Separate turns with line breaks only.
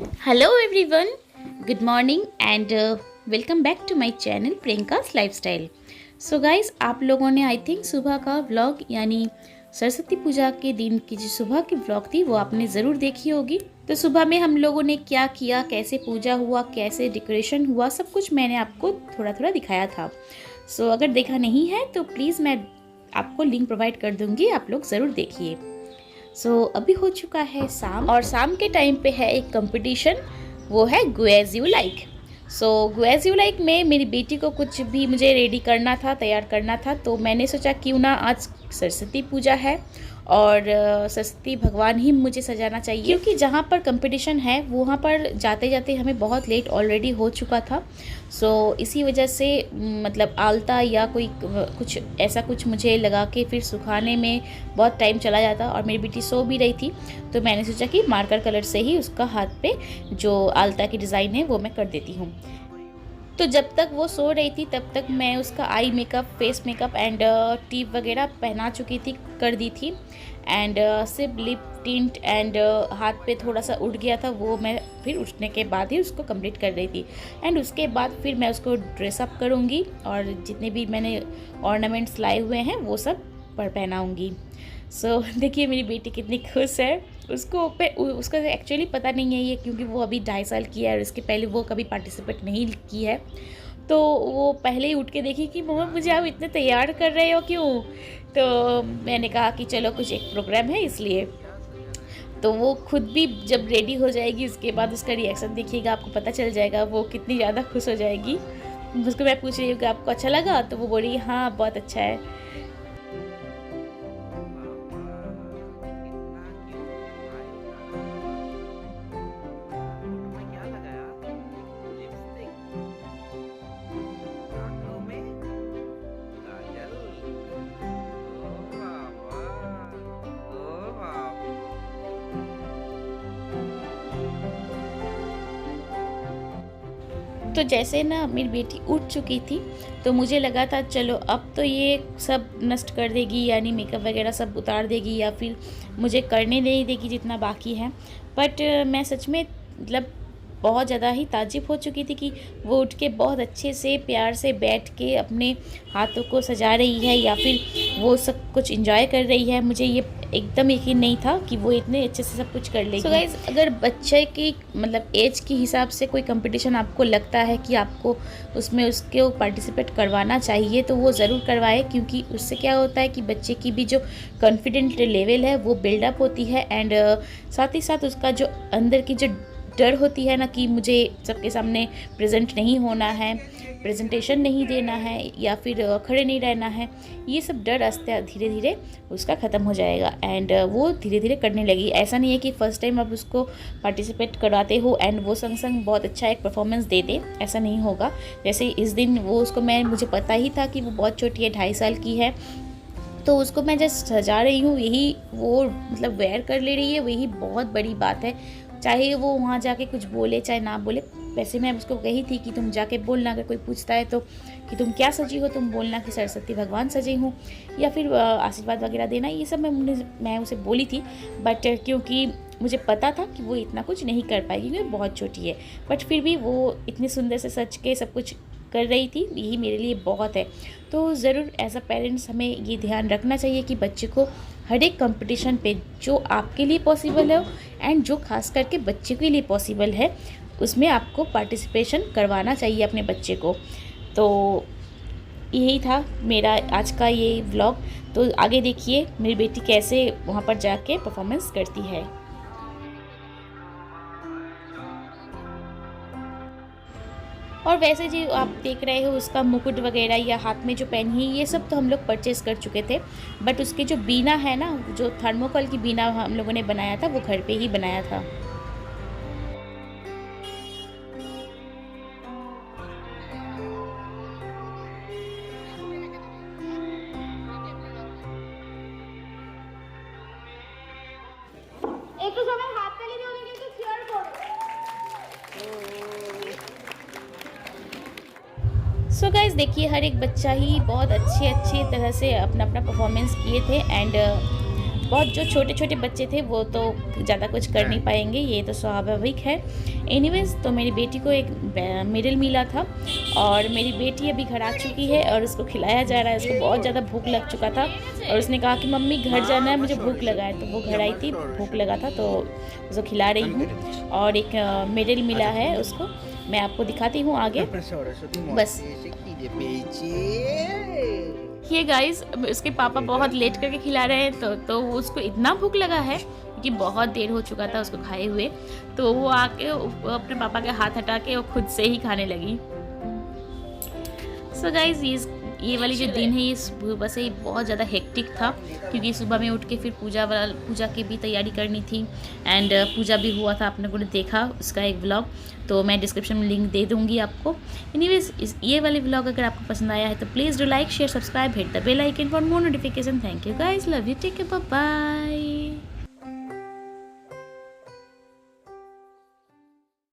Hello everyone, good morning and welcome back to my channel Priyanka's lifestyle. So guys, आप लोगों ने I think सुबह का व्लॉग यानी सरस्वती पूजा के दिन की जो सुबह की व्लॉग थी वो आपने ज़रूर देखी होगी। तो सुबह में हम लोगों ने क्या किया, कैसे पूजा हुआ, कैसे डेकोरेशन हुआ, सब कुछ मैंने आपको थोड़ा थोड़ा दिखाया था। सो अगर देखा नहीं है तो प्लीज़ मैं आपको लिंक प्रोवाइड कर दूँगी, आप लोग ज़रूर देखिए। अभी हो चुका है शाम और शाम के टाइम पे है एक कंपटीशन, वो है go as you like. Go as you like में मेरी बेटी को कुछ भी मुझे रेडी करना था, तैयार करना था। तो मैंने सोचा क्यों ना, आज सरस्वती पूजा है और सरस्वती भगवान ही मुझे सजाना चाहिए, क्योंकि जहाँ पर कंपटीशन है वहाँ पर जाते जाते हमें बहुत लेट ऑलरेडी हो चुका था। इसी वजह से मतलब आलता या कोई कुछ ऐसा कुछ मुझे लगा के फिर सुखाने में बहुत टाइम चला जाता और मेरी बेटी सो भी रही थी। तो मैंने सोचा कि मार्कर कलर से ही उसका हाथ पे जो आलता की डिज़ाइन है वो मैं कर देती हूँ। तो जब तक वो सो रही थी तब तक मैं उसका eye makeup, face makeup and टीप वगैरह पहना चुकी थी, कर दी थी। एंड सिर्फ लिप टिंट एंड हाथ पे थोड़ा सा उठ गया था, वो मैं फिर उठने के बाद ही उसको कंप्लीट कर रही थी। एंड उसके बाद फिर मैं उसको ड्रेसअप करूँगी और जितने भी मैंने ऑर्नामेंट्स लाए हुए हैं वो सब पहनाऊँगी। देखिए मेरी बेटी कितनी खुश है। उसका एक्चुअली पता नहीं है ये, क्योंकि वो अभी 2.5 साल की है और इसके पहले वो कभी पार्टिसिपेट नहीं की है। तो वो पहले ही उठ के देखी कि मम्मा मुझे आप इतने तैयार कर रहे हो क्यों। तो मैंने कहा कि चलो कुछ एक प्रोग्राम है इसलिए। तो वो खुद भी जब रेडी हो जाएगी उसके बाद उसका रिएक्शन देखिएगा, आपको पता चल जाएगा वो कितनी ज़्यादा खुश हो जाएगी। उसको मैं पूछ रही हूँ कि आपको अच्छा लगा, तो वो बोल रही हाँ बहुत अच्छा है। तो जैसे ना मेरी बेटी उठ चुकी थी तो मुझे लगा था चलो अब तो ये सब नष्ट कर देगी, यानी मेकअप वगैरह सब उतार देगी या फिर मुझे करने नहीं देगी जितना बाकी है। बट मैं सच में मतलब बहुत ज़्यादा ही ताज्जुब हो चुकी थी कि वो उठ के बहुत अच्छे से प्यार से बैठ के अपने हाथों को सजा रही है या फिर वो सब कुछ एंजॉय कर रही है। मुझे ये एकदम यकीन नहीं था कि वो इतने अच्छे से सब कुछ कर लेगी। सो गाइस, अगर बच्चे की मतलब एज के हिसाब से कोई कंपटीशन आपको लगता है कि आपको उसमें उसके पार्टिसिपेट करवाना चाहिए तो वो ज़रूर करवाए, क्योंकि उससे क्या होता है कि बच्चे की भी जो कॉन्फिडेंट लेवल है वो बिल्डअप होती है। एंड साथ ही साथ उसका जो अंदर की जो डर होती है ना कि मुझे सबके सामने प्रेजेंट नहीं होना है, प्रेजेंटेशन नहीं देना है या फिर खड़े नहीं रहना है, ये सब डर आस्ते धीरे धीरे उसका ख़त्म हो जाएगा एंड वो धीरे धीरे करने लगी। ऐसा नहीं है कि फ़र्स्ट टाइम आप उसको पार्टिसिपेट करवाते हो एंड वो संग संग बहुत अच्छा एक परफॉर्मेंस दे दे, ऐसा नहीं होगा। जैसे इस दिन वो उसको मुझे पता ही था कि वो बहुत छोटी है, 2.5 साल की है, तो उसको मैं जस्ट सजा रही हूँ, यही वो मतलब वेयर कर ले रही है, वही बहुत बड़ी बात है। चाहे वो वहाँ जाके कुछ बोले चाहे ना बोले। वैसे मैं उसको कही थी कि तुम जाके बोलना, अगर कोई पूछता है तो कि तुम क्या सजी हो, तुम बोलना कि सरस्वती भगवान सजी हूँ, या फिर आशीर्वाद वगैरह देना, ये सब मैं उसे बोली थी। बट क्योंकि मुझे पता था कि वो इतना कुछ नहीं कर पाएगी क्योंकि बहुत छोटी है, बट फिर भी वो इतने सुंदर से सज के सब कुछ कर रही थी, यही मेरे लिए बहुत है। तो ज़रूर एज अ पेरेंट्स हमें ये ध्यान रखना चाहिए कि बच्चे को हर एक कंपटीशन पे जो आपके लिए पॉसिबल है एंड जो खास करके बच्चे के लिए पॉसिबल है उसमें आपको पार्टिसिपेशन करवाना चाहिए अपने बच्चे को। तो यही था मेरा आज का ये व्लॉग। तो आगे देखिए मेरी बेटी कैसे वहाँ पर जाके परफॉर्मेंस करती है। और वैसे जो आप देख रहे हो उसका मुकुट वगैरह या हाथ में जो पहनी है ये सब तो हम लोग परचेज़ कर चुके थे, बट उसके जो बीना है ना, जो थर्मोकोल की बीना हम लोगों ने बनाया था वो घर पे ही बनाया था।
একটু সবাই হাত তালি দিয়ে ওদেরকে একটু cheer করো।
सो गाइस, देखिए हर एक बच्चा ही बहुत अच्छे तरह से अपना अपना परफॉर्मेंस किए थे एंड बहुत जो छोटे छोटे बच्चे थे वो तो ज़्यादा कुछ कर नहीं पाएंगे, ये तो स्वाभाविक है। एनीवेज, तो मेरी बेटी को एक मेडल मिला था और मेरी बेटी अभी घर आ चुकी है और उसको खिलाया जा रहा है। उसको बहुत ज़्यादा भूख लग चुका था और उसने कहा कि मम्मी घर जाना है, मुझे भूख लगा है। तो वो घर आई थी, भूख लगा था तो उसको खिला रही हूँ और एक मेडल मिला है उसको, मैं आपको दिखाती हूँ आगे। बस ये गाइस, उसके पापा बहुत लेट करके खिला रहे हैं तो उसको इतना भूख लगा है कि बहुत देर हो चुका था उसको खाए हुए, तो वो आके वो अपने पापा के हाथ हटा के वो खुद से ही खाने लगी। सो गाइस, ये वाली जो दिन है ये सुबह से ही बहुत ज़्यादा हेक्टिक था, क्योंकि सुबह में उठ के फिर पूजा की भी तैयारी करनी थी एंड पूजा भी हुआ था, आपने को देखा उसका एक व्लॉग, तो मैं डिस्क्रिप्शन में लिंक दे दूँगी आपको। एनीवेज, ये वाली व्लॉग अगर आपको पसंद आया है तो please do like share subscribe, hit the bell icon for more notification. Thank you guys, love you, take care, bye bye.